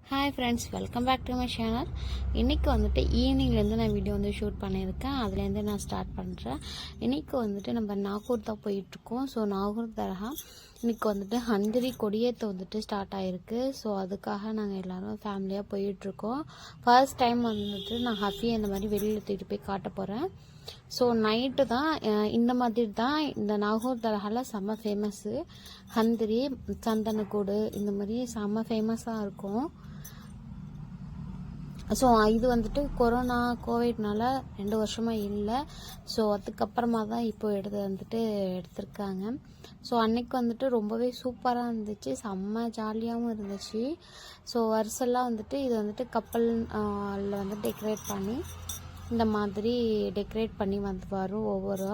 Hi friends, welcome back to my channel. இன்றைக்கி வந்துட்டு ஈவினிங்லேருந்து நான் வீடியோ வந்து ஷூட் பண்ணியிருக்கேன். அதுலேருந்து நான் ஸ்டார்ட் பண்ணுறேன். இன்றைக்கி வந்துட்டு நம்ம நாகூர் தான் போயிட்டுருக்கோம். ஸோ நாகூர் தர்கா இன்றைக்கி வந்துட்டு ஹந்திரி கொடியேற்ற வந்துட்டு ஸ்டார்ட் ஆகிருக்கு. ஸோ அதுக்காக நாங்கள் எல்லோரும் ஃபேமிலியாக போயிட்டுருக்கோம். ஃபர்ஸ்ட் டைம் வந்துட்டு நான் ஹஃபி அந்த மாதிரி வெளியில் தூக்கிட்டு போய் காட்ட போகிறேன். ஸோ நைட்டு தான் இந்த மாதிரி தான் இந்த நாகூர் தர்காவில் செம்ம ஃபேமஸ்ஸு. ஹந்திரி, சந்தனக்கூடு இந்த மாதிரி செம்ம ஃபேமஸாக இருக்கும். ஸோ இது வந்துட்டு கொரோனா கோவிட்னால 2 வருஷமாக இல்லை. ஸோ அதுக்கப்புறமா தான் இப்போ எடுத்திருக்காங்க. ஸோ அன்னைக்கு வந்துட்டு ரொம்பவே சூப்பராக இருந்துச்சு, செம்ம ஜாலியாகவும் இருந்துச்சு. ஸோ வருஷெல்லாம் வந்துட்டு இது வந்துட்டு கப்பலில் வந்து டெக்கரேட் பண்ணி இந்த மாதிரி டெக்கரேட் பண்ணி வந்து வரும் ஒவ்வொரு.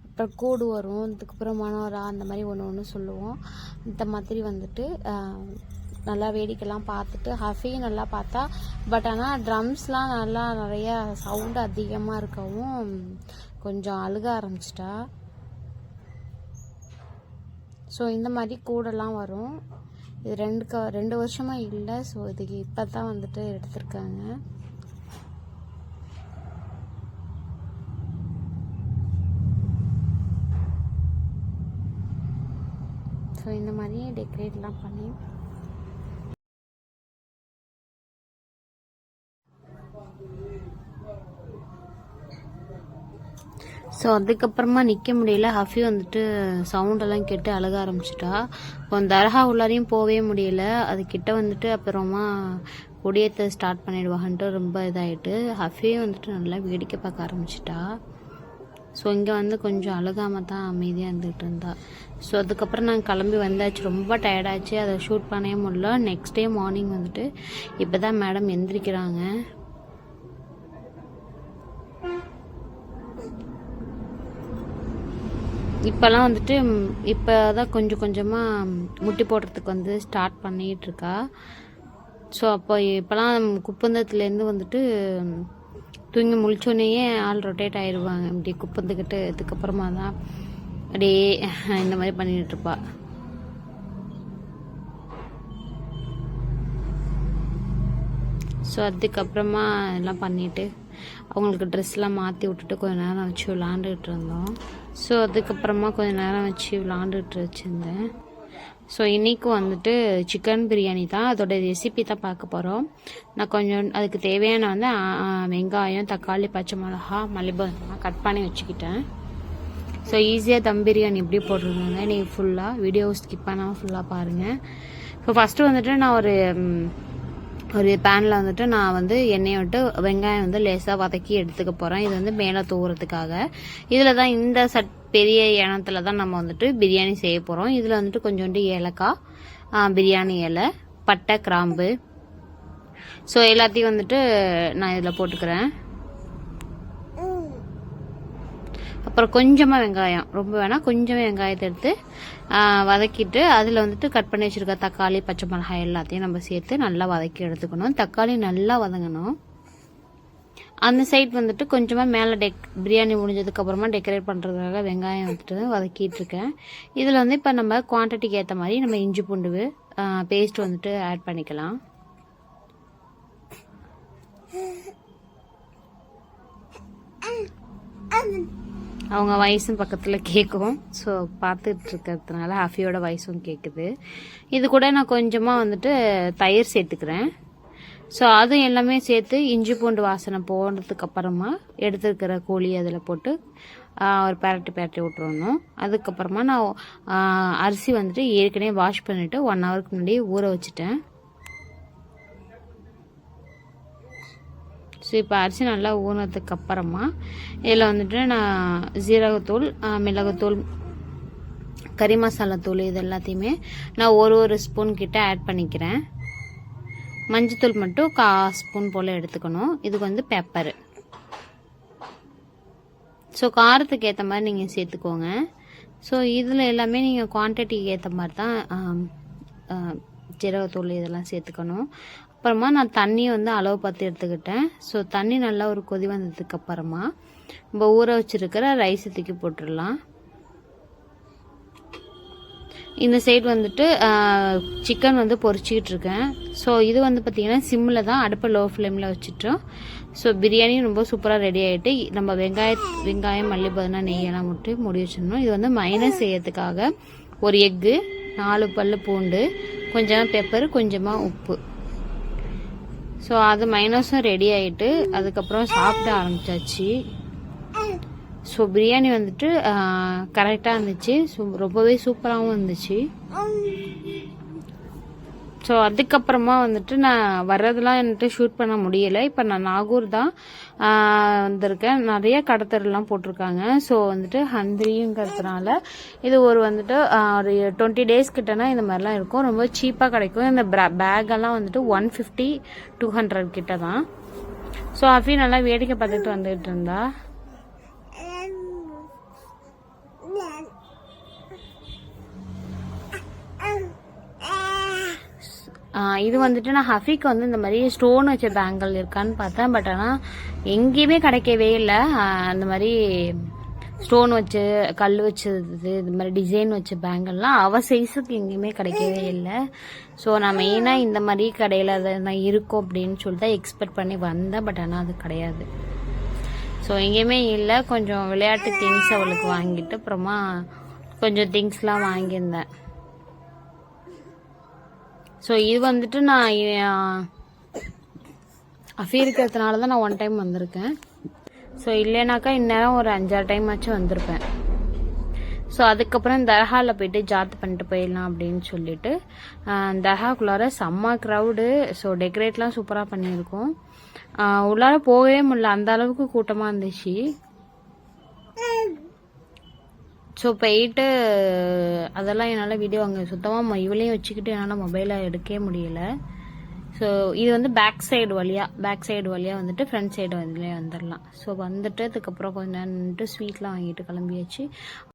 அப்புறம் கூடு வரும், அதுக்கப்புறம் மனோரா அந்த மாதிரி ஒன்று சொல்லுவோம். இந்த மாதிரி வந்துட்டு நல்லா வேடிக்கைலாம் பார்த்துட்டு ஹஃபியும் நல்லா பார்த்தா. பட் ஆனால் ட்ரம்ஸ்லாம் நல்லா நிறையா சவுண்டு அதிகமாக இருக்கவும் கொஞ்சம் அழுக ஆரம்பிச்சிட்டா. ஸோ இந்த மாதிரி கூடெல்லாம் வரும். இது 2 வருஷமாக இல்லை. ஸோ இதுக்கு இப்போ தான் வந்துட்டு எடுத்திருக்காங்க. ஸோ இந்த மாதிரி டெக்கரேட்லாம் பண்ணி ஸோ அதுக்கப்புறமா நிற்க முடியல. ஹஃபி வந்துட்டு சவுண்டெல்லாம் கேட்டு அழுக ஆரம்பிச்சிட்டா. இப்போ தர்கா உள்ளாரையும் போகவே முடியல. அது கிட்ட வந்துட்டு அப்புறமா கொடியேற்ற ஸ்டார்ட் பண்ணிடுவாங்கன்ட்டு ரொம்ப இதாகிட்டு ஹஃபியும் வந்துட்டு நல்லா வேடிக்கை பார்க்க ஆரம்பிச்சிட்டா. ஸோ இங்கே வந்து கொஞ்சம் அழுகாமல் தான் அமைதியாக இருந்துகிட்டு இருந்தா. ஸோ அதுக்கப்புறம் நாங்கள் கிளம்பி வந்தாச்சு. ரொம்ப டயர்டாச்சு, அதை ஷூட் பண்ணவே முடியல. நெக்ஸ்ட் டே மார்னிங் வந்துட்டு இப்போ தான் மேடம் எந்திரிக்கிறாங்க. இப்போல்லாம் வந்துட்டு இப்போ தான் கொஞ்சம் கொஞ்சமாக முட்டி போடுறதுக்கு வந்து ஸ்டார்ட் பண்ணிகிட்ருக்கா. ஸோ அப்போ இப்போலாம் குப்பந்தத்துலேருந்து வந்துட்டு தூங்கி முழிச்சோன்னேயே ஆள் ரொட்டேட் ஆயிடுவாங்க. இப்படி குப்பந்துக்கிட்டு அதுக்கப்புறமா தான் அப்படியே இந்த மாதிரி பண்ணிகிட்ருப்பா. ஸோ அதுக்கப்புறமா எல்லாம் பண்ணிவிட்டு அவங்களுக்கு ட்ரெஸ்லாம் மாற்றி விட்டுட்டு கொஞ்சம் நேரம் வச்சு விளாண்டுட்டு இருந்தோம். ஸோ அதுக்கப்புறமா கொஞ்சம் நேரம் வச்சு விளாண்டுட்டு வச்சுருந்தேன். ஸோ இன்றைக்கும் வந்துட்டு சிக்கன் பிரியாணி தான், அதோட ரெசிபி தான் பார்க்க போகிறோம். நான் கொஞ்சம் அதுக்கு தேவையான வந்து வெங்காயம், தக்காளி, பச்சை மிளகா, மல்லிபெல்லாம் கட் பண்ணி வச்சுக்கிட்டேன். ஸோ ஈஸியாக தம் பிரியாணி எப்படி போட்டிருந்தாங்க, நீங்கள் ஃபுல்லாக வீடியோ ஸ்கிப் பண்ணாமல் ஃபுல்லாக பாருங்கள். ஸோ ஃபஸ்ட்டு வந்துட்டு நான் ஒரு பேனில் வந்துட்டு நான் வந்து எண்ணெயை விட்டு வெங்காயம் வந்து லேசாக வதக்கி எடுத்துக்க போகிறேன். இது வந்து மேலே தூவுறதுக்காக. இதில் தான் இந்த பெரிய எண்ணத்தில் தான் நம்ம வந்துட்டு பிரியாணி செய்ய போகிறோம். இதில் வந்துட்டு கொஞ்சோண்டு ஏலக்காய், பிரியாணி இலை, பட்டை, கிராம்பு, ஸோ எல்லாத்தையும் வந்துட்டு நான் இதில் போட்டுக்கிறேன். அப்புறம் கொஞ்சமாக வெங்காயம், ரொம்ப வேணால் கொஞ்சமாக வெங்காயத்தை எடுத்து வதக்கிட்டு அதில் வந்துட்டு கட் பண்ணி வச்சுருக்க தக்காளி, பச்சை மிளகாய் எல்லாத்தையும் நம்ம சேர்த்து நல்லா வதக்கி எடுத்துக்கணும். தக்காளி நல்லா வதங்கணும். அந்த சைட் வந்துட்டு கொஞ்சமாக மேலே பிரியாணி முடிஞ்சதுக்கப்புறமா டெக்கரேட் பண்ணுறதுக்காக வெங்காயம் வந்துட்டு வதக்கிட்டு இருக்கேன். இதில் வந்து இப்போ நம்ம குவான்டிட்டிக்கு ஏற்ற மாதிரி நம்ம இஞ்சி பூண்டு பேஸ்ட் வந்துட்டு ஆட் பண்ணிக்கலாம். அவங்க வயசும் பக்கத்தில் கேட்கும். ஸோ பார்த்துட்டு இருக்கிறதுனால ஹஃபியோட வயசும் கேட்குது. இது கூட நான் கொஞ்சமாக வந்துட்டு தயிர் சேர்த்துக்கிறேன். ஸோ அதுவும் எல்லாமே சேர்த்து இஞ்சி பூண்டு வாசனை போனதுக்கு அப்புறமா எடுத்துருக்கிற கோழி அதில் போட்டு ஒரு பரட்டி விட்டுறணும். அதுக்கப்புறமா நான் அரிசி வந்துட்டு ஏற்கனவே வாஷ் பண்ணிவிட்டு 1 ஹவருக்கு முன்னாடி ஊற வச்சுட்டேன். ஸோ இப்போ அரிசி நல்லா ஊறினதுக்கு அப்புறமா இதில் வந்துட்டு நான் ஜீரகத்தூள், மிளகுத்தூள், கறி மசாலா தூள் இது எல்லாத்தையுமே நான் ஒரு ஸ்பூன் கிட்ட ஆட் பண்ணிக்கிறேன். மஞ்சத்தூள் மட்டும் 1/4 ஸ்பூன் போல் எடுத்துக்கணும். இதுக்கு வந்து பெப்பரு. ஸோ காரத்துக்கு ஏற்ற மாதிரி நீங்கள் சேர்த்துக்கோங்க. ஸோ இதில் எல்லாமே நீங்கள் குவான்டிட்டிக்கு ஏற்ற மாதிரி தான் ஜீரகத்தூள் இதெல்லாம் சேர்த்துக்கணும். அப்புறமா நான் தண்ணியை வந்து அளவு பார்த்து எடுத்துக்கிட்டேன். ஸோ தண்ணி நல்லா ஒரு கொதி வந்ததுக்கு அப்புறமா நம்ம ஊற வச்சிருக்கிற ரைஸை தூக்கி போட்டுடலாம். இந்த சைடு வந்துட்டு சிக்கன் வந்து பொரிச்சிக்கிட்டு இருக்கேன். ஸோ இது வந்து பார்த்திங்கன்னா சிம்மில் தான், அடுப்பை லோ ஃப்ளேமில் வச்சுட்டோம். ஸோ பிரியாணி ரொம்ப சூப்பராக ரெடி ஆகிட்டு நம்ம வெங்காயம் மல்லி புதினா நெய்யெல்லாம் விட்டு மூடி வச்சிடணும். இது வந்து மைனஸ் செய்யறதுக்காக ஒரு எக்கு, 4 பல்லு பூண்டு, கொஞ்சமாக பெப்பர், கொஞ்சமாக உப்பு. ஸோ அது மைனஸும் ரெடி ஆகிட்டு அதுக்கப்புறம் சாப்பிட ஆரம்பிச்சாச்சு. ஸோ பிரியாணி வந்துட்டு கரெக்டாக இருந்துச்சு. ஸோ ரொம்பவே சூப்பராகவும் இருந்துச்சு. ஸோ அதுக்கப்புறமா வந்துட்டு நான் வர்றதெல்லாம் என்கிட்ட ஷூட் பண்ண முடியலை. இப்போ நான் நாகூர் தான் வந்திருக்கேன். நிறைய கடத்தரெல்லாம் போட்டிருக்காங்க. ஸோ வந்துட்டு ஹந்திரிங்கிறதுனால இது ஒரு வந்துட்டு ஒரு 20 days கிட்டனா இந்த மாதிரிலாம் இருக்கும். ரொம்ப சீப்பாக கிடைக்கும். இந்த பேக்கெல்லாம் வந்துட்டு 150-200 கிட்ட தான். ஸோ அஃபி நல்லா வேடிக்கை பார்த்துட்டு வந்துட்டு இருந்தா. இது வந்துட்டு நான் ஹஃபிக்கு வந்து இந்த மாதிரி ஸ்டோன் வச்ச பேங்கிள் இருக்கான்னு பார்த்தேன். பட் ஆனால் எங்கேயுமே கிடைக்கவே இல்லை. அந்த மாதிரி ஸ்டோன் வச்சு கல் வச்சது இந்த மாதிரி டிசைன் வச்ச பேங்கிள்லாம் அவ சைஸுக்கு எங்கேயுமே கிடைக்கவே இல்லை. ஸோ நான் மெயினாக இந்த மாதிரி கடையில் தான் இருக்கும் அப்படின்னு சொல்லி தான் எக்ஸ்பெக்ட் பண்ணி வந்தேன். பட் ஆனால் அது கிடையாது. ஸோ எங்கேயுமே இல்லை. கொஞ்சம் விளையாட்டு திங்ஸ் அவளுக்கு வாங்கிட்டு அப்புறமா கொஞ்சம் திங்ஸ்லாம் வாங்கியிருந்தேன். ஸோ இது வந்துட்டு நான் அஃபி இருக்கிறதுனால தான் நான் 1 டைம் வந்திருக்கேன். ஸோ இல்லைனாக்கா இந்நேரம் ஒரு 5-6 டைம் ஆச்சும் வந்திருப்பேன். ஸோ அதுக்கப்புறம் தர்காவில் போயிட்டு ஜாத் பண்ணிட்டு போயிடலாம் அப்படின்னு சொல்லிட்டு தர்காக்குள்ளார செம்ம க்ரௌடு. ஸோ டெக்கரேட்லாம் சூப்பராக பண்ணியிருக்கோம். உள்ளார போகவே முடியல, அந்த அளவுக்கு கூட்டமாக இருந்துச்சு. ஸோ போயிட்டு அதெல்லாம் என்னால் வீடியோ அங்கே சுத்தமாக இவளையும் வச்சுக்கிட்டு என்னால் மொபைலை எடுக்கவே முடியல. ஸோ இது வந்து பேக் சைடு வழியாக வந்துட்டு ஃப்ரண்ட் சைடு வந்துடலாம். ஸோ வந்துட்டு அதுக்கப்புறம் கொஞ்சம் நேரம் நின்றுட்டு ஸ்வீட்லாம் வாங்கிட்டு கிளம்பியாச்சு.